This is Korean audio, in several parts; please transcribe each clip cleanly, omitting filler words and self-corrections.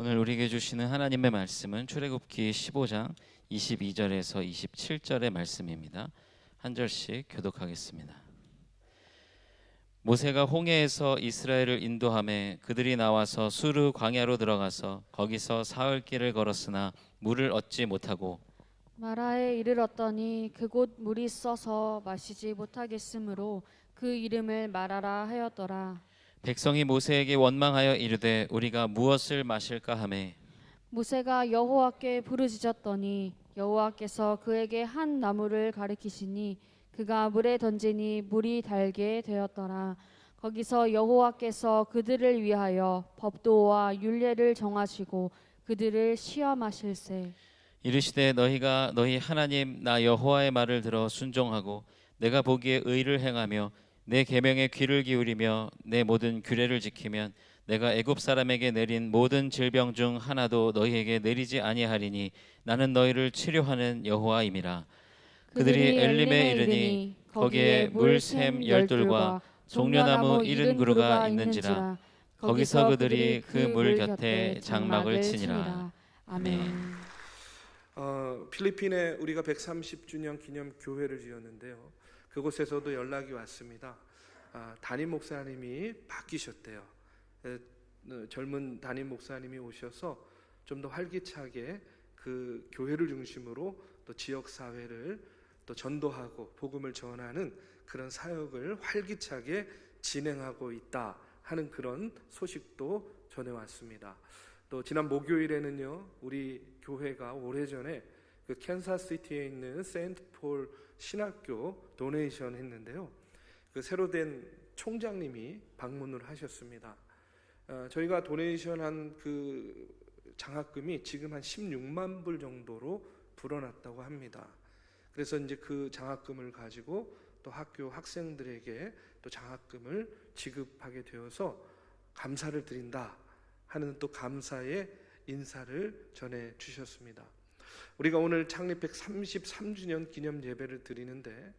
오늘 우리에게 주시는 하나님의 말씀은 출애굽기 15장 22절에서 27절의 말씀입니다. 한 절씩 교독하겠습니다. 모세가 홍해에서 이스라엘을 인도하매 그들이 나와서 수르 광야로 들어가서 거기서 사흘 길을 걸었으나 물을 얻지 못하고 마라에 이르렀더니 그곳 물이 써서 마시지 못하겠으므로 그 이름을 마라라 하였더라. 백성이 모세에게 원망하여 이르되 우리가 무엇을 마실까 하매 모세가 여호와께 부르짖었더니 여호와께서 그에게 한 나무를 가리키시니 그가 물에 던지니 물이 달게 되었더라. 거기서 여호와께서 그들을 위하여 법도와 율례를 정하시고 그들을 시험하실세. 이르시되 너희가 너희 하나님 나 여호와의 말을 들어 순종하고 내가 보기에 의를 행하며 내 계명에 귀를 기울이며 내 모든 규례를 지키면 내가 애굽 사람에게 내린 모든 질병 중 하나도 너희에게 내리지 아니하리니 나는 너희를 치료하는 여호와임이라. 그들이 엘림에 이르니 거기에 물샘 12과 종려나무 70그루가 있는지라. 거기서 그들이 그 물 곁에 장막을 치니라. 아멘. 필리핀에 우리가 130주년 기념 교회를 지었는데요. 그곳에서도 연락이 왔습니다. 담임 목사님이 바뀌셨대요. 젊은 담임 목사님이 오셔서 좀 더 활기차게 그 교회를 중심으로 또 지역 사회를 또 전도하고 복음을 전하는 그런 사역을 활기차게 진행하고 있다 하는 그런 소식도 전해왔습니다. 또 지난 목요일에는요, 우리 교회가 오래전에 그 캔사스시티에 있는 세인트폴 신학교 도네이션 했는데요. 그 새로 된 총장님이 방문을 하셨습니다. 저희가 도네이션 한 그 장학금이 지금 한 16만 불 정도로 불어났다고 합니다. 그래서 이제 그 장학금을 가지고 또 학교 학생들에게 또 장학금을 지급하게 되어서 감사를 드린다 하는 또 감사의 인사를 전해 주셨습니다. 우리가 오늘 창립 133주년 기념 예배를 드리는데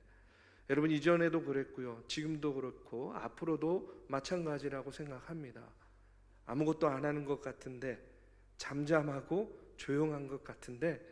여러분, 이전에도 그랬고요, 지금도 그렇고 앞으로도 마찬가지라고 생각합니다. 아무것도 안 하는 것 같은데, 잠잠하고 조용한 것 같은데,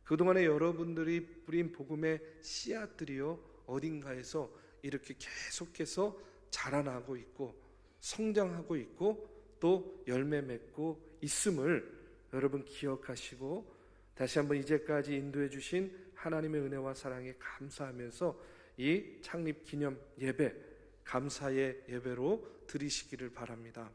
그동안에 여러분들이 뿌린 복음의 씨앗들이요 어딘가에서 이렇게 계속해서 자라나고 있고 성장하고 있고 또 열매 맺고 있음을 여러분 기억하시고, 다시 한번 이제까지 인도해 주신 하나님의 은혜와 사랑에 감사하면서 이 창립 기념 예배, 감사의 예배로 드리시기를 바랍니다.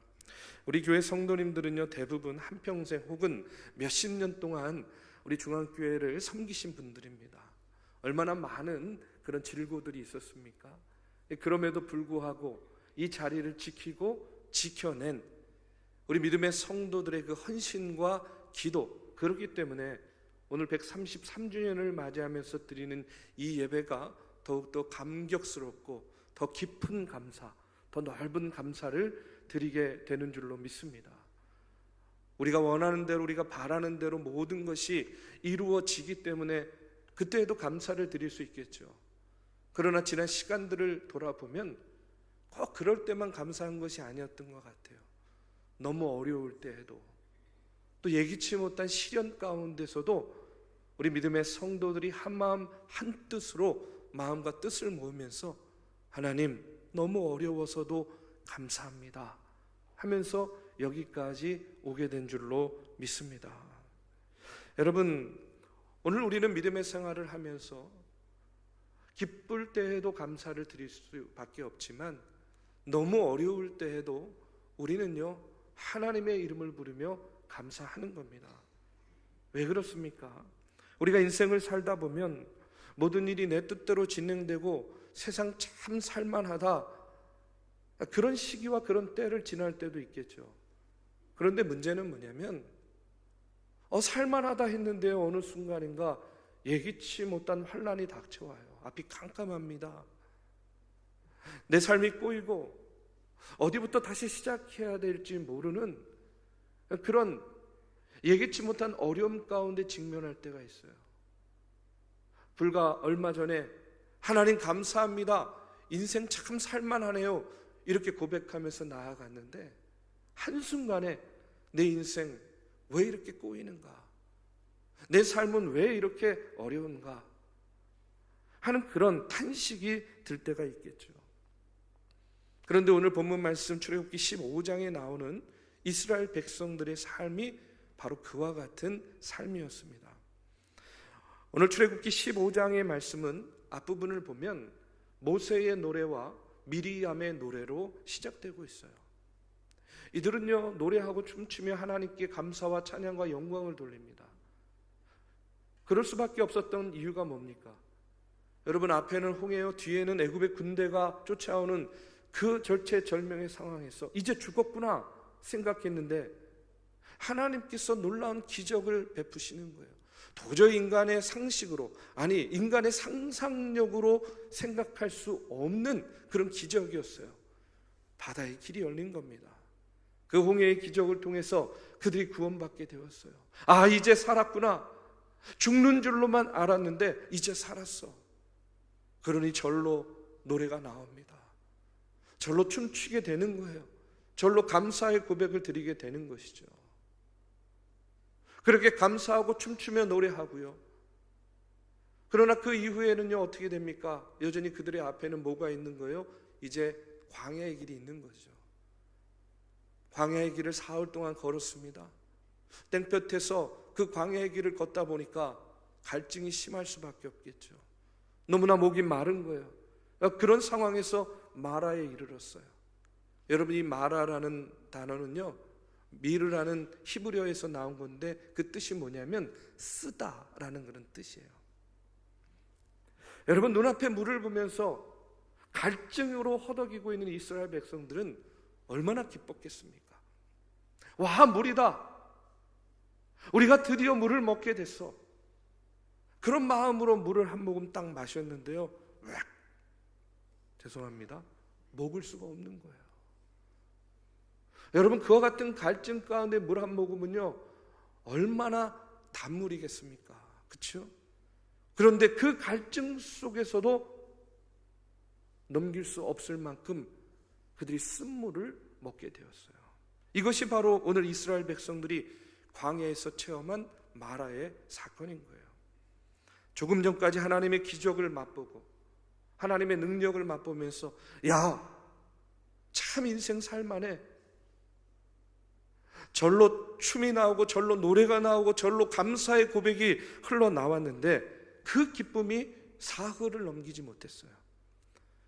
우리 교회 성도님들은요, 대부분 한평생 혹은 몇십 년 동안 우리 중앙교회를 섬기신 분들입니다. 얼마나 많은 그런 질고들이 있었습니까? 그럼에도 불구하고 이 자리를 지키고 지켜낸 우리 믿음의 성도들의 그 헌신과 기도, 그렇기 때문에 오늘 133주년을 맞이하면서 드리는 이 예배가 더욱더 감격스럽고 더 깊은 감사, 더 넓은 감사를 드리게 되는 줄로 믿습니다. 우리가 원하는 대로, 우리가 바라는 대로 모든 것이 이루어지기 때문에 그때에도 감사를 드릴 수 있겠죠. 그러나 지난 시간들을 돌아보면 꼭 그럴 때만 감사한 것이 아니었던 것 같아요. 너무 어려울 때에도, 또 예기치 못한 시련 가운데서도 우리 믿음의 성도들이 한마음 한뜻으로 마음과 뜻을 모으면서 하나님, 너무 어려워서도 감사합니다 하면서 여기까지 오게 된 줄로 믿습니다. 여러분, 오늘 우리는 믿음의 생활을 하면서 기쁠 때에도 감사를 드릴 수밖에 없지만 너무 어려울 때에도 우리는요, 하나님의 이름을 부르며 감사하는 겁니다. 왜 그렇습니까? 우리가 인생을 살다 보면 모든 일이 내 뜻대로 진행되고 세상 참 살만하다, 그런 시기와 그런 때를 지날 때도 있겠죠. 그런데 문제는 뭐냐면 살만하다 했는데 어느 순간인가 예기치 못한 환란이 닥쳐와요. 앞이 캄캄합니다. 내 삶이 꼬이고 어디부터 다시 시작해야 될지 모르는 그런 예기치 못한 어려움 가운데 직면할 때가 있어요. 불과 얼마 전에 하나님 감사합니다, 인생 참 살만하네요, 이렇게 고백하면서 나아갔는데 한순간에 내 인생 왜 이렇게 꼬이는가? 내 삶은 왜 이렇게 어려운가? 하는 그런 탄식이 들 때가 있겠죠. 그런데 오늘 본문 말씀 출애굽기 15장에 나오는 이스라엘 백성들의 삶이 바로 그와 같은 삶이었습니다. 오늘 출애굽기 15장의 말씀은 앞부분을 보면 모세의 노래와 미리암의 노래로 시작되고 있어요. 이들은요, 노래하고 춤추며 하나님께 감사와 찬양과 영광을 돌립니다. 그럴 수밖에 없었던 이유가 뭡니까? 여러분, 앞에는 홍해요, 뒤에는 애굽의 군대가 쫓아오는 그 절체절명의 상황에서 이제 죽었구나 생각했는데 하나님께서 놀라운 기적을 베푸시는 거예요. 도저히 인간의 상식으로, 아니 인간의 상상력으로 생각할 수 없는 그런 기적이었어요. 바다의 길이 열린 겁니다. 그 홍해의 기적을 통해서 그들이 구원받게 되었어요. 아, 이제 살았구나. 죽는 줄로만 알았는데 이제 살았어. 그러니 절로 노래가 나옵니다. 절로 춤추게 되는 거예요. 절로 감사의 고백을 드리게 되는 것이죠. 그렇게 감사하고 춤추며 노래하고요. 그러나 그 이후에는요, 어떻게 됩니까? 여전히 그들의 앞에는 뭐가 있는 거예요? 이제 광야의 길이 있는 거죠. 광야의 길을 사흘 동안 걸었습니다. 땡볕에서 그 광야의 길을 걷다 보니까 갈증이 심할 수밖에 없겠죠. 너무나 목이 마른 거예요. 그런 상황에서 마라에 이르렀어요. 여러분, 이 마라라는 단어는요, 미르라는 히브리어에서 나온 건데 그 뜻이 뭐냐면 쓰다라는 그런 뜻이에요. 여러분, 눈앞에 물을 보면서 갈증으로 허덕이고 있는 이스라엘 백성들은 얼마나 기뻤겠습니까? 와, 물이다. 우리가 드디어 물을 먹게 됐어. 그런 마음으로 물을 한 모금 딱 마셨는데요, 죄송합니다, 먹을 수가 없는 거예요. 여러분, 그와 같은 갈증 가운데 물 한 모금은요, 얼마나 단물이겠습니까? 그렇죠? 그런데 그 갈증 속에서도 넘길 수 없을 만큼 그들이 쓴물을 먹게 되었어요. 이것이 바로 오늘 이스라엘 백성들이 광야에서 체험한 마라의 사건인 거예요. 조금 전까지 하나님의 기적을 맛보고 하나님의 능력을 맛보면서 야, 참 인생 살만해. 절로 춤이 나오고 절로 노래가 나오고 절로 감사의 고백이 흘러나왔는데 그 기쁨이 사흘을 넘기지 못했어요.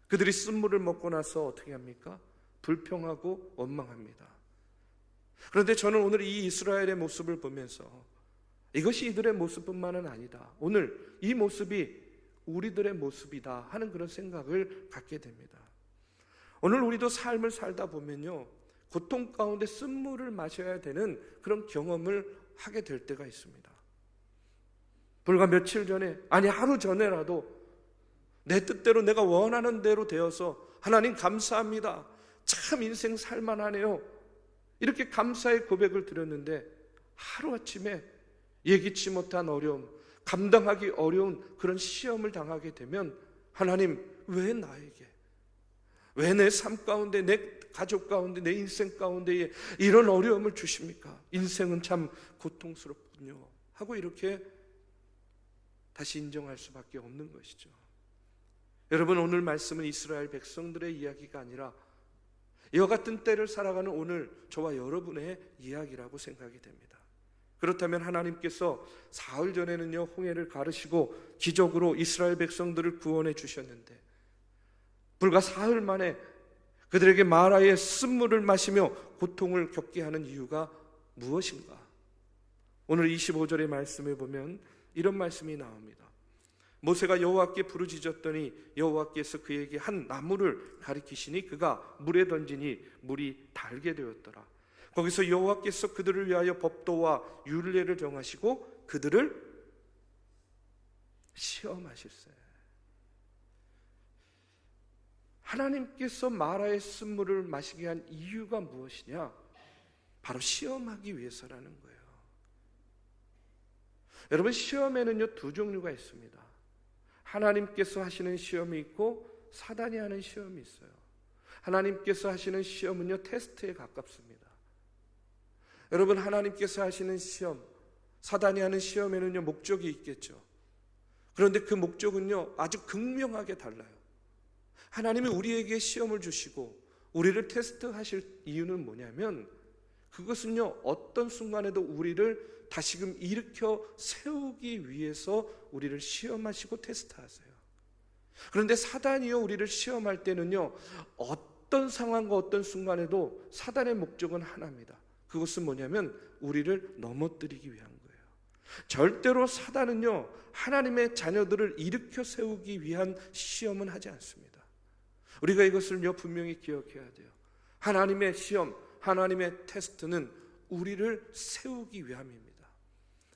그들이 쓴물을 먹고 나서 어떻게 합니까? 불평하고 원망합니다. 그런데 저는 오늘 이 이스라엘의 모습을 보면서 이것이 이들의 모습뿐만은 아니다, 오늘 이 모습이 우리들의 모습이다 하는 그런 생각을 갖게 됩니다. 오늘 우리도 삶을 살다 보면요, 고통 가운데 쓴물을 마셔야 되는 그런 경험을 하게 될 때가 있습니다. 불과 며칠 전에, 아니 하루 전에라도 내 뜻대로 내가 원하는 대로 되어서 하나님 감사합니다, 참 인생 살만하네요, 이렇게 감사의 고백을 드렸는데 하루아침에 예기치 못한 어려움, 감당하기 어려운 그런 시험을 당하게 되면 하나님, 왜 나에게, 왜 내 삶 가운데, 내 가족 가운데, 내 인생 가운데에 이런 어려움을 주십니까? 인생은 참 고통스럽군요 하고 이렇게 다시 인정할 수밖에 없는 것이죠. 여러분, 오늘 말씀은 이스라엘 백성들의 이야기가 아니라 이와 같은 때를 살아가는 오늘 저와 여러분의 이야기라고 생각이 됩니다. 그렇다면 하나님께서 사흘 전에는요, 홍해를 가르시고 기적으로 이스라엘 백성들을 구원해 주셨는데 불과 사흘 만에 그들에게 마라의 쓴물을 마시며 고통을 겪게 하는 이유가 무엇인가? 오늘 25절의 말씀에 보면 이런 말씀이 나옵니다. 모세가 여호와께 부르짖었더니 여호와께서 그에게 한 나무를 가리키시니 그가 물에 던지니 물이 달게 되었더라. 거기서 여호와께서 그들을 위하여 법도와 율례를 정하시고 그들을 시험하실세. 하나님께서 마라의 쓴물을 마시게 한 이유가 무엇이냐? 바로 시험하기 위해서라는 거예요. 여러분, 시험에는요, 두 종류가 있습니다. 하나님께서 하시는 시험이 있고 사단이 하는 시험이 있어요. 하나님께서 하시는 시험은요, 테스트에 가깝습니다. 여러분, 하나님께서 하시는 시험, 사단이 하는 시험에는요 목적이 있겠죠. 그런데 그 목적은요 아주 극명하게 달라요. 하나님이 우리에게 시험을 주시고 우리를 테스트하실 이유는 뭐냐면, 그것은요 어떤 순간에도 우리를 다시금 일으켜 세우기 위해서 우리를 시험하시고 테스트하세요. 그런데 사단이요 우리를 시험할 때는요 어떤 상황과 어떤 순간에도 사단의 목적은 하나입니다. 그것은 뭐냐면 우리를 넘어뜨리기 위한 거예요. 절대로 사단은요 하나님의 자녀들을 일으켜 세우기 위한 시험은 하지 않습니다. 우리가 이것을요 분명히 기억해야 돼요. 하나님의 시험, 하나님의 테스트는 우리를 세우기 위함입니다.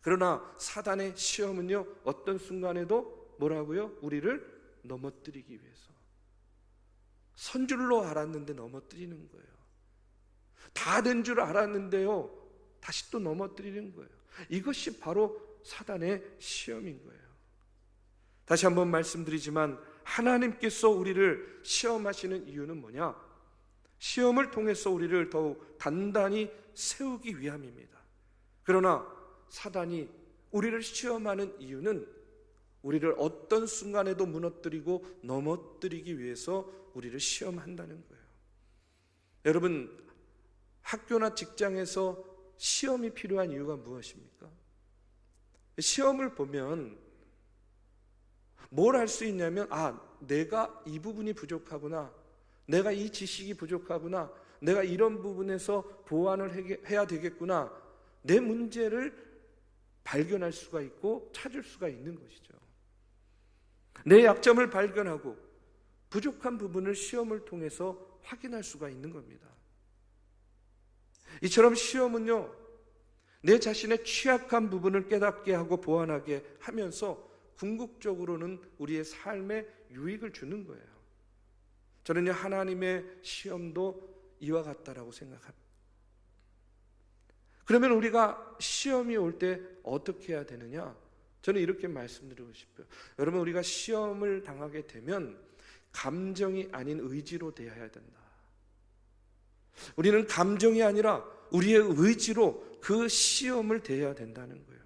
그러나 사단의 시험은요 어떤 순간에도 뭐라고요? 우리를 넘어뜨리기 위해서. 선줄로 알았는데 넘어뜨리는 거예요. 다 된 줄 알았는데요 다시 또 넘어뜨리는 거예요. 이것이 바로 사단의 시험인 거예요. 다시 한번 말씀드리지만 하나님께서 우리를 시험하시는 이유는 뭐냐? 시험을 통해서 우리를 더욱 단단히 세우기 위함입니다. 그러나 사단이 우리를 시험하는 이유는 우리를 어떤 순간에도 무너뜨리고 넘어뜨리기 위해서 우리를 시험한다는 거예요. 여러분, 학교나 직장에서 시험이 필요한 이유가 무엇입니까? 시험을 보면 뭘 할 수 있냐면, 내가 이 부분이 부족하구나, 내가 이 지식이 부족하구나, 내가 이런 부분에서 보완을 해야 되겠구나, 내 문제를 발견할 수가 있고 찾을 수가 있는 것이죠. 내 약점을 발견하고 부족한 부분을 시험을 통해서 확인할 수가 있는 겁니다. 이처럼 시험은요 내 자신의 취약한 부분을 깨닫게 하고 보완하게 하면서 궁극적으로는 우리의 삶에 유익을 주는 거예요. 저는요 하나님의 시험도 이와 같다라고 생각합니다. 그러면 우리가 시험이 올 때 어떻게 해야 되느냐? 저는 이렇게 말씀드리고 싶어요. 여러분, 우리가 시험을 당하게 되면 감정이 아닌 의지로 대해야 된다. 우리는 감정이 아니라 우리의 의지로 그 시험을 대해야 된다는 거예요.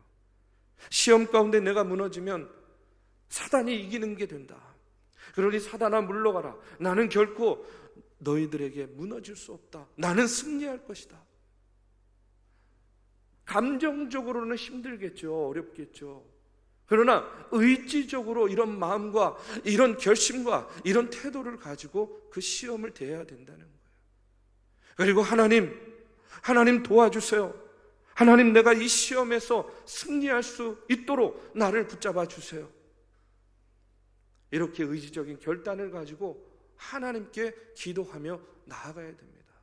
시험 가운데 내가 무너지면 사단이 이기는 게 된다. 그러니 사단아 물러가라. 나는 결코 너희들에게 무너질 수 없다. 나는 승리할 것이다. 감정적으로는 힘들겠죠. 어렵겠죠. 그러나 의지적으로 이런 마음과 이런 결심과 이런 태도를 가지고 그 시험을 대해야 된다는 거예요. 그리고 하나님 도와주세요. 하나님, 내가 이 시험에서 승리할 수 있도록 나를 붙잡아 주세요. 이렇게 의지적인 결단을 가지고 하나님께 기도하며 나아가야 됩니다.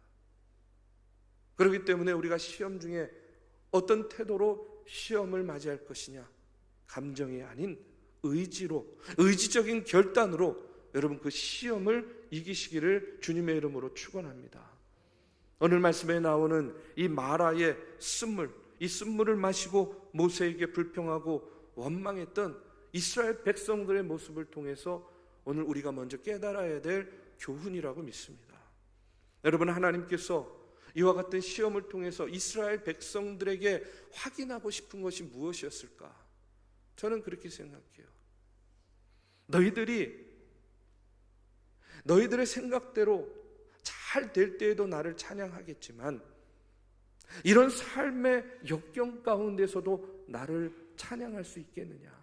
그렇기 때문에 우리가 시험 중에 어떤 태도로 시험을 맞이할 것이냐? 감정이 아닌 의지로, 의지적인 결단으로 여러분 그 시험을 이기시기를 주님의 이름으로 축원합니다. 오늘 말씀에 나오는 이 마라의 쓴물, 이 쓴물을 마시고 모세에게 불평하고 원망했던 이스라엘 백성들의 모습을 통해서 오늘 우리가 먼저 깨달아야 될 교훈이라고 믿습니다. 여러분, 하나님께서 이와 같은 시험을 통해서 이스라엘 백성들에게 확인하고 싶은 것이 무엇이었을까? 저는 그렇게 생각해요. 너희들의 생각대로 잘 될 때에도 나를 찬양하겠지만 이런 삶의 역경 가운데서도 나를 찬양할 수 있겠느냐?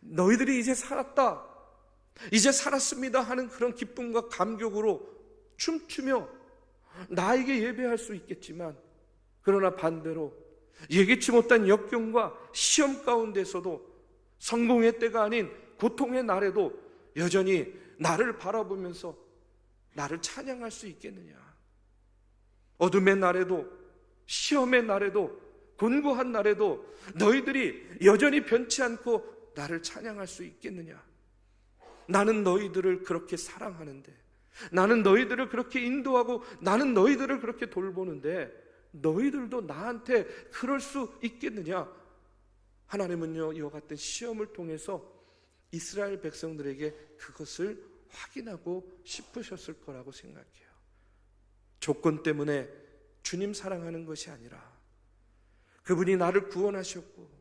너희들이 이제 살았다, 이제 살았습니다 하는 그런 기쁨과 감격으로 춤추며 나에게 예배할 수 있겠지만, 그러나 반대로 예기치 못한 역경과 시험 가운데서도 성공의 때가 아닌 고통의 날에도 여전히 나를 바라보면서 나를 찬양할 수 있겠느냐? 어둠의 날에도, 시험의 날에도, 곤고한 날에도 너희들이 여전히 변치 않고 나를 찬양할 수 있겠느냐? 나는 너희들을 그렇게 사랑하는데, 나는 너희들을 그렇게 인도하고, 나는 너희들을 그렇게 돌보는데 너희들도 나한테 그럴 수 있겠느냐? 하나님은요 이와 같은 시험을 통해서 이스라엘 백성들에게 그것을 확인하고 싶으셨을 거라고 생각해요. 조건 때문에 주님 사랑하는 것이 아니라 그분이 나를 구원하셨고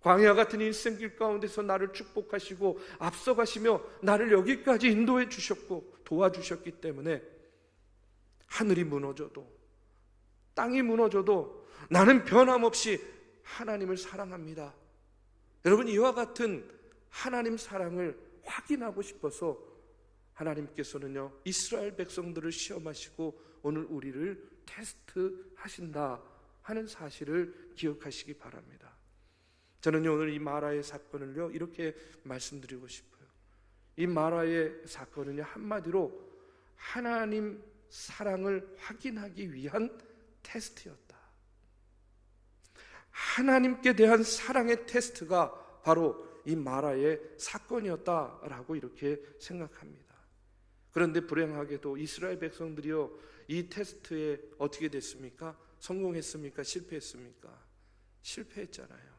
광야 같은 인생길 가운데서 나를 축복하시고 앞서가시며 나를 여기까지 인도해 주셨고 도와주셨기 때문에 하늘이 무너져도 땅이 무너져도 나는 변함없이 하나님을 사랑합니다. 여러분, 이와 같은 하나님 사랑을 확인하고 싶어서 하나님께서는요 이스라엘 백성들을 시험하시고 오늘 우리를 테스트하신다 하는 사실을 기억하시기 바랍니다. 저는요 오늘 이 마라의 사건을요 이렇게 말씀드리고 싶어요. 이 마라의 사건은요 한마디로 하나님 사랑을 확인하기 위한 테스트였다. 하나님께 대한 사랑의 테스트가 바로 이 마라의 사건이었다라고 이렇게 생각합니다. 그런데 불행하게도 이스라엘 백성들이요 이 테스트에 어떻게 됐습니까? 성공했습니까? 실패했습니까? 실패했잖아요.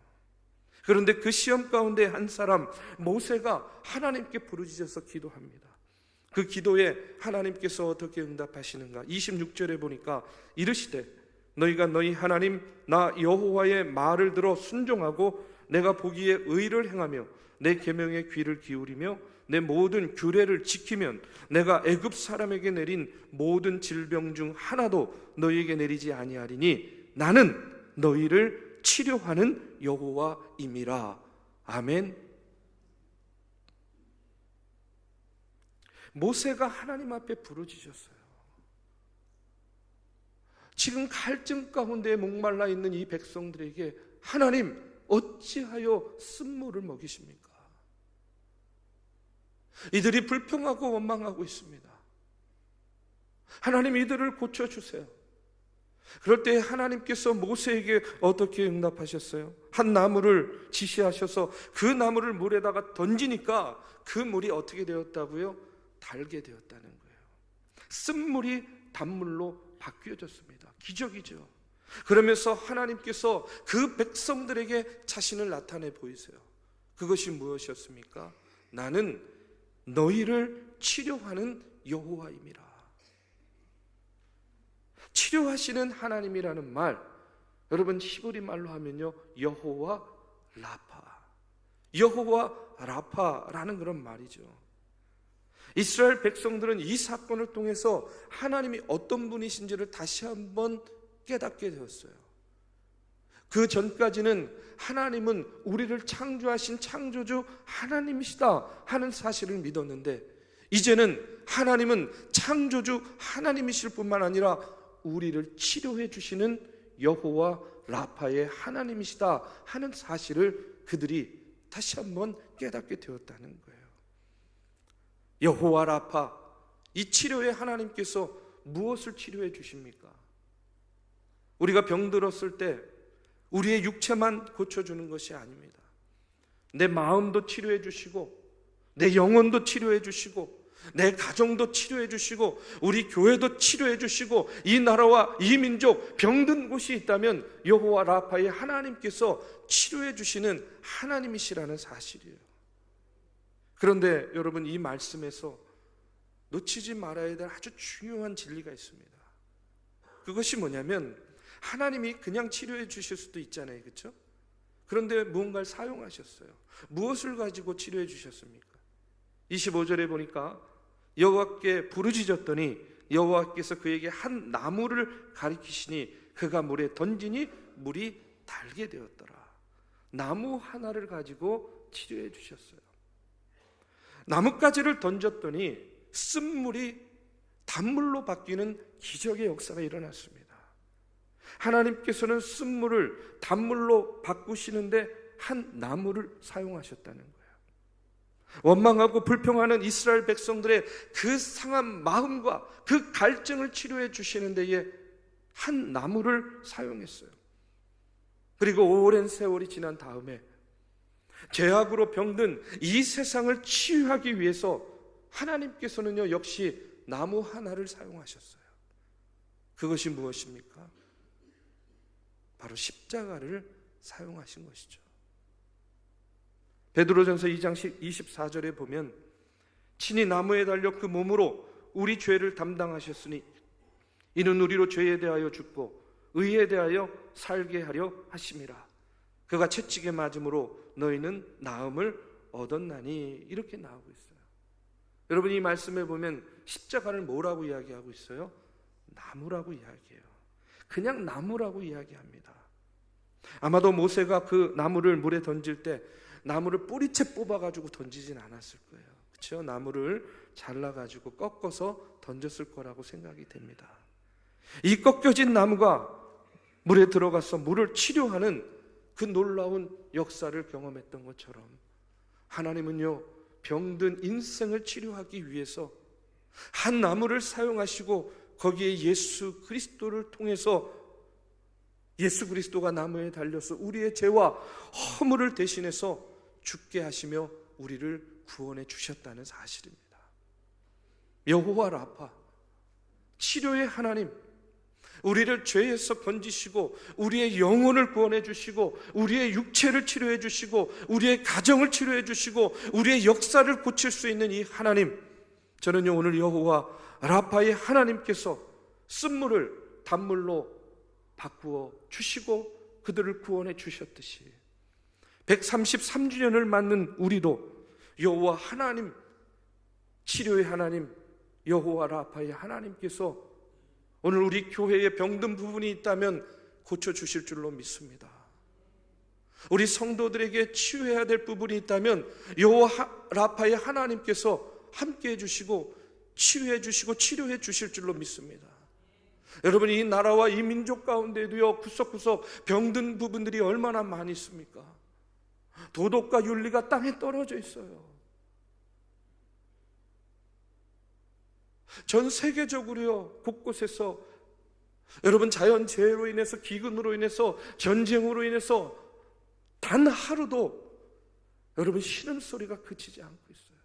그런데 그 시험 가운데 한 사람 모세가 하나님께 부르짖어서 기도합니다. 그 기도에 하나님께서 어떻게 응답하시는가? 26절에 보니까 이르시되 너희가 너희 하나님 나 여호와의 말을 들어 순종하고 내가 보기에 의를 행하며 내 계명에 귀를 기울이며 내 모든 규례를 지키면 내가 애굽 사람에게 내린 모든 질병 중 하나도 너희에게 내리지 아니하리니 나는 너희를 치료하는 여호와임이라. 아멘. 모세가 하나님 앞에 부르짖었어요. 지금 갈증 가운데 목말라 있는 이 백성들에게 하나님 어찌하여 쓴물을 먹이십니까? 이들이 불평하고 원망하고 있습니다. 하나님 이들을 고쳐주세요. 그럴 때 하나님께서 모세에게 어떻게 응답하셨어요? 한 나무를 지시하셔서 그 나무를 물에다가 던지니까 그 물이 어떻게 되었다고요? 달게 되었다는 거예요. 쓴물이 단물로 바뀌어졌습니다. 기적이죠. 그러면서 하나님께서 그 백성들에게 자신을 나타내 보이세요. 그것이 무엇이었습니까? 나는 너희를 치료하는 여호와임이라. 치료하시는 하나님이라는 말, 여러분 히브리 말로 하면요 여호와 라파, 여호와 라파라는 그런 말이죠. 이스라엘 백성들은 이 사건을 통해서 하나님이 어떤 분이신지를 다시 한번 깨닫게 되었어요. 그 전까지는 하나님은 우리를 창조하신 창조주 하나님이시다 하는 사실을 믿었는데 이제는 하나님은 창조주 하나님이실 뿐만 아니라 우리를 치료해 주시는 여호와 라파의 하나님이시다 하는 사실을 그들이 다시 한번 깨닫게 되었다는 거예요. 여호와 라파, 이 치료의 하나님께서 무엇을 치료해 주십니까? 우리가 병들었을 때 우리의 육체만 고쳐주는 것이 아닙니다. 내 마음도 치료해 주시고 내 영혼도 치료해 주시고 내 가정도 치료해 주시고 우리 교회도 치료해 주시고 이 나라와 이 민족 병든 곳이 있다면 여호와 라파의 하나님께서 치료해 주시는 하나님이시라는 사실이에요. 그런데 여러분 이 말씀에서 놓치지 말아야 될 아주 중요한 진리가 있습니다. 그것이 뭐냐면 하나님이 그냥 치료해 주실 수도 있잖아요. 그렇죠? 그런데 무언가를 사용하셨어요. 무엇을 가지고 치료해 주셨습니까? 25절에 보니까 여호와께 부르짖었더니 여호와께서 그에게 한 나무를 가리키시니 그가 물에 던지니 물이 달게 되었더라. 나무 하나를 가지고 치료해 주셨어요. 나뭇가지를 던졌더니 쓴물이 단물로 바뀌는 기적의 역사가 일어났습니다. 하나님께서는 쓴물을 단물로 바꾸시는데 한 나무를 사용하셨다는 거예요. 원망하고 불평하는 이스라엘 백성들의 그 상한 마음과 그 갈증을 치료해 주시는 데에 한 나무를 사용했어요. 그리고 오랜 세월이 지난 다음에 죄악으로 병든 이 세상을 치유하기 위해서 하나님께서는요 역시 나무 하나를 사용하셨어요. 그것이 무엇입니까? 바로 십자가를 사용하신 것이죠. 베드로전서 2장 24절에 보면 친히 나무에 달려 그 몸으로 우리 죄를 담당하셨으니 이는 우리로 죄에 대하여 죽고 의에 대하여 살게 하려 하심이라. 그가 채찍에 맞음으로 너희는 나음을 얻었나니. 이렇게 나오고 있어요. 여러분, 이 말씀에 보면 십자가를 뭐라고 이야기하고 있어요? 나무라고 이야기해요. 그냥 나무라고 이야기합니다. 아마도 모세가 그 나무를 물에 던질 때 나무를 뿌리채 뽑아가지고 던지진 않았을 거예요. 그렇죠? 나무를 잘라가지고 꺾어서 던졌을 거라고 생각이 됩니다. 이 꺾여진 나무가 물에 들어가서 물을 치료하는 그 놀라운 역사를 경험했던 것처럼 하나님은요, 병든 인생을 치료하기 위해서 한 나무를 사용하시고 거기에 예수 그리스도를 통해서 예수 그리스도가 나무에 달려서 우리의 죄와 허물을 대신해서 죽게 하시며 우리를 구원해 주셨다는 사실입니다. 여호와 라파, 치료의 하나님, 우리를 죄에서 건지시고 우리의 영혼을 구원해 주시고 우리의 육체를 치료해 주시고 우리의 가정을 치료해 주시고 우리의 역사를 고칠 수 있는 이 하나님, 저는요, 오늘 여호와 라파의 하나님께서 쓴물을 단물로 바꾸어 주시고 그들을 구원해 주셨듯이 133주년을 맞는 우리도 여호와 하나님, 치료의 하나님, 여호와 라파의 하나님께서 오늘 우리 교회에 병든 부분이 있다면 고쳐주실 줄로 믿습니다. 우리 성도들에게 치유해야 될 부분이 있다면 여호와 라파의 하나님께서 함께해 주시고 치유해 주시고 치료해 주실 줄로 믿습니다. 여러분, 이 나라와 이 민족 가운데도요, 구석구석 병든 부분들이 얼마나 많이 있습니까? 도덕과 윤리가 땅에 떨어져 있어요. 전 세계적으로요, 곳곳에서 여러분, 자연재해로 인해서, 기근으로 인해서, 전쟁으로 인해서 단 하루도 여러분 신음소리가 그치지 않고 있어요.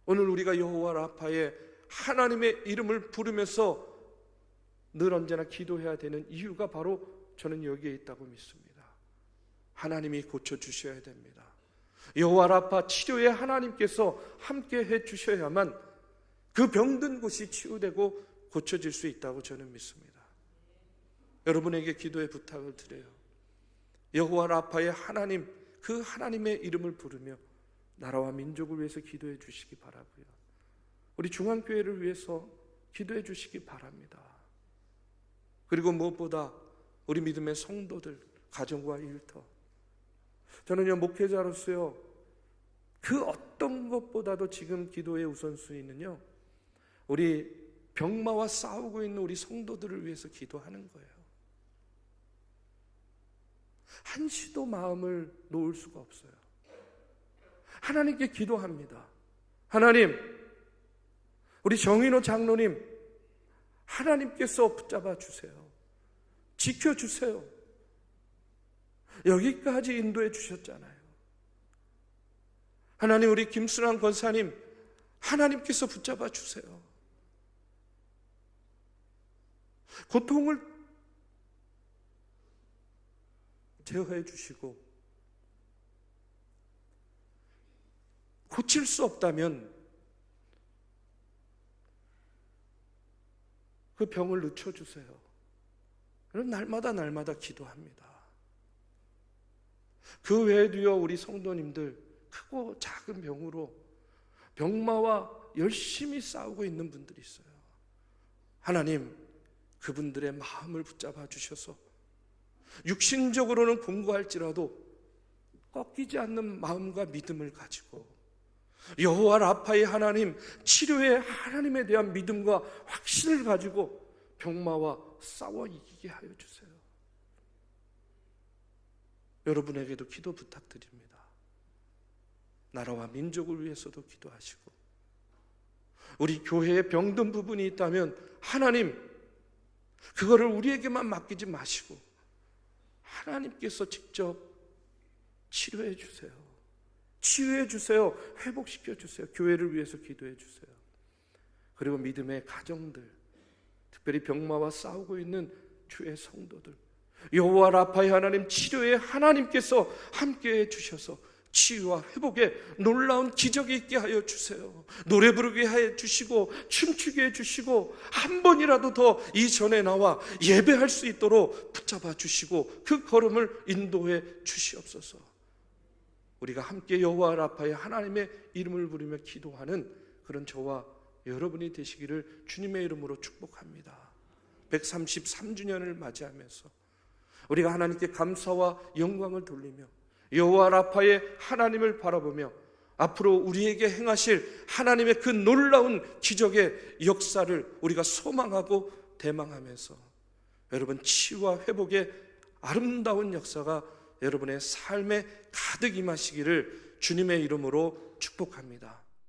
오늘 우리가 여호와 라파의 하나님의 이름을 부르면서 늘 언제나 기도해야 되는 이유가 바로 저는 여기에 있다고 믿습니다. 하나님이 고쳐주셔야 됩니다. 여호와 라파, 치료의 하나님께서 함께 해주셔야만 그 병든 곳이 치유되고 고쳐질 수 있다고 저는 믿습니다. 여러분에게 기도의 부탁을 드려요. 여호와 라파의 하나님, 그 하나님의 이름을 부르며 나라와 민족을 위해서 기도해 주시기 바라고요. 우리 중앙교회를 위해서 기도해 주시기 바랍니다. 그리고 무엇보다 우리 믿음의 성도들, 가정과 일터, 저는요, 목회자로서요, 그 어떤 것보다도 지금 기도의 우선순위는요, 우리 병마와 싸우고 있는 우리 성도들을 위해서 기도하는 거예요. 한시도 마음을 놓을 수가 없어요. 하나님께 기도합니다. 하나님, 우리 정인호 장로님, 하나님께서 붙잡아 주세요. 지켜주세요. 여기까지 인도해 주셨잖아요. 하나님, 우리 김순환 권사님, 하나님께서 붙잡아 주세요. 고통을 제어해 주시고 고칠 수 없다면 그 병을 늦춰주세요. 그럼 날마다 기도합니다. 그 외에도요, 우리 성도님들 크고 작은 병으로 병마와 열심히 싸우고 있는 분들이 있어요. 하나님, 그분들의 마음을 붙잡아 주셔서 육신적으로는 공고할지라도 꺾이지 않는 마음과 믿음을 가지고 여호와 라파의 하나님, 치료의 하나님에 대한 믿음과 확신을 가지고 병마와 싸워 이기게 하여 주세요. 여러분에게도 기도 부탁드립니다. 나라와 민족을 위해서도 기도하시고, 우리 교회에 병든 부분이 있다면 하나님, 그거를 우리에게만 맡기지 마시고 하나님께서 직접 치료해 주세요. 치유해 주세요. 회복시켜 주세요. 교회를 위해서 기도해 주세요. 그리고 믿음의 가정들, 특별히 병마와 싸우고 있는 주의 성도들, 여호와 라파의 하나님, 치료의 하나님께서 함께해 주셔서 치유와 회복의 놀라운 기적이 있게 하여 주세요. 노래 부르게 해 주시고 춤추게 해 주시고 한 번이라도 더 이전에 나와 예배할 수 있도록 붙잡아 주시고 그 걸음을 인도해 주시옵소서. 우리가 함께 여호와 라파의 하나님의 이름을 부르며 기도하는 그런 저와 여러분이 되시기를 주님의 이름으로 축복합니다. 133주년을 맞이하면서 우리가 하나님께 감사와 영광을 돌리며 여호와 라파의 하나님을 바라보며 앞으로 우리에게 행하실 하나님의 그 놀라운 기적의 역사를 우리가 소망하고 대망하면서 여러분 치유와 회복의 아름다운 역사가 여러분의 삶에 가득 임하시기를 주님의 이름으로 축복합니다.